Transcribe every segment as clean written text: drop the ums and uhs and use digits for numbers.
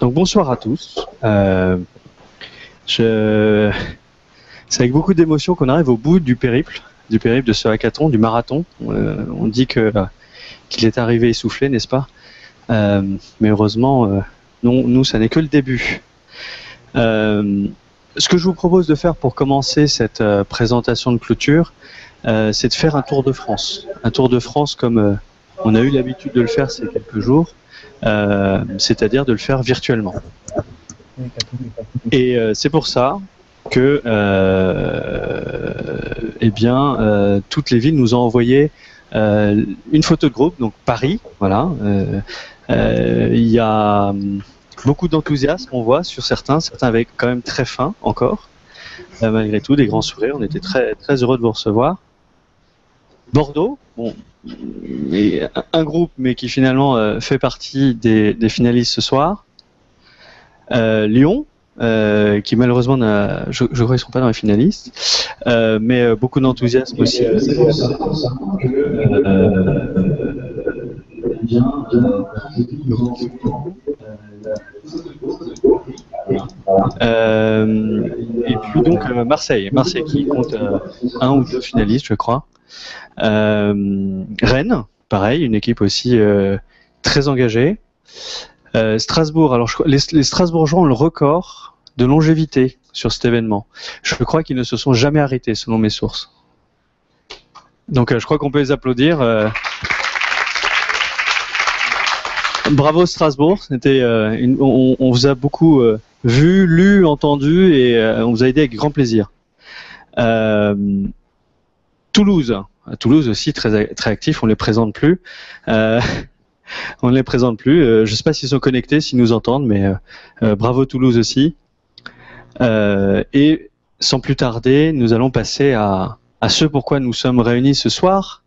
Donc bonsoir à tous. C'est avec beaucoup d'émotion qu'on arrive au bout du périple de ce hackathon, du marathon. On dit qu'il est arrivé essoufflé, n'est-ce pas? Mais heureusement, non, nous, ça n'est que le début. Ce que je vous propose de faire pour commencer cette présentation de clôture, c'est de faire un tour de France. Un tour de France comme on a eu l'habitude de le faire ces quelques jours, c'est-à-dire de le faire virtuellement. Et c'est pour ça que toutes les villes nous ont envoyé une photo de groupe, donc Paris, voilà. Il y a beaucoup d'enthousiasme, on voit, sur certains avec quand même très faim encore, malgré tout, des grands sourires. On était très, très heureux de vous recevoir. Bordeaux, bon, et un groupe, mais qui finalement fait partie des finalistes ce soir. Lyon, qui malheureusement je crois qu'ils ne seront pas dans les finalistes, mais beaucoup d'enthousiasme aussi. Et puis donc Marseille qui compte un ou deux finalistes, je crois. Rennes, pareil, une équipe aussi très engagée. Strasbourg, alors les Strasbourgeois ont le record de longévité sur cet événement. Je crois qu'ils ne se sont jamais arrêtés, selon mes sources. Donc je crois qu'on peut les applaudir. Bravo Strasbourg, on vous a beaucoup vu, lu, entendu, et on vous a aidé avec grand plaisir. Toulouse aussi très actif, on les présente plus. On ne les présente plus. Je ne sais pas s'ils sont connectés, s'ils nous entendent, mais bravo Toulouse aussi. Et sans plus tarder, nous allons passer à ce pourquoi nous sommes réunis ce soir.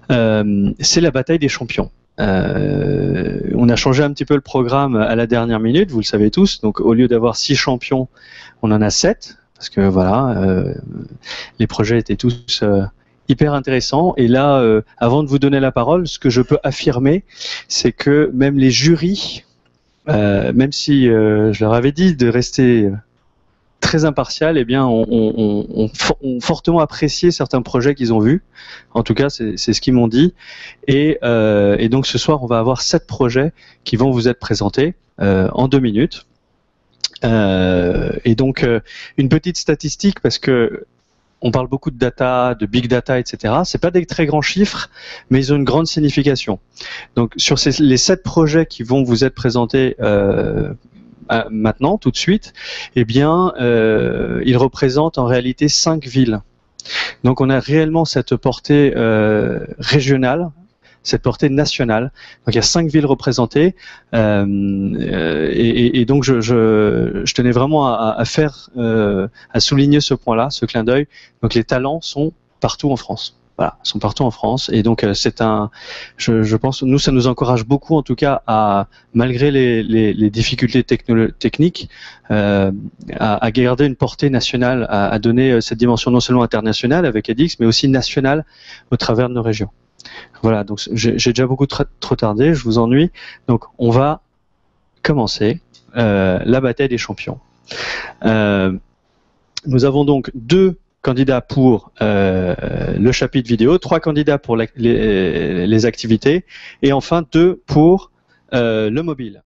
C'est la bataille des champions. On a changé un petit peu le programme à la dernière minute, vous le savez tous. Donc au lieu d'avoir 6 champions, on en a 7. Parce que voilà, les projets étaient tous hyper intéressant. Et là, avant de vous donner la parole, ce que je peux affirmer, c'est que même les jurys, même si je leur avais dit de rester très impartial, eh bien, ont fortement apprécié certains projets qu'ils ont vus. En tout cas, c'est ce qu'ils m'ont dit. Et donc ce soir, on va avoir 7 projets qui vont vous être présentés en 2 minutes. Et donc, une petite statistique, parce que on parle beaucoup de data, de big data, etc. C'est pas des très grands chiffres, mais ils ont une grande signification. Donc, sur les 7 projets qui vont vous être présentés maintenant, tout de suite, eh bien, ils représentent en réalité 5 villes. Donc, on a réellement cette portée régionale, cette portée nationale. Donc il y a 5 villes représentées, et donc je tenais vraiment à souligner ce point-là, ce clin d'œil. Donc les talents sont partout en France. Voilà, sont partout en France, et donc je pense, nous ça nous encourage beaucoup en tout cas malgré les difficultés techniques, à garder une portée nationale, à donner cette dimension non seulement internationale avec edX, mais aussi nationale au travers de nos régions. Voilà, donc j'ai déjà beaucoup trop tardé, je vous ennuie. Donc on va commencer la bataille des champions. Nous avons donc 2 candidats pour le chapitre vidéo, 3 candidats pour les activités, et enfin 2 pour le mobile.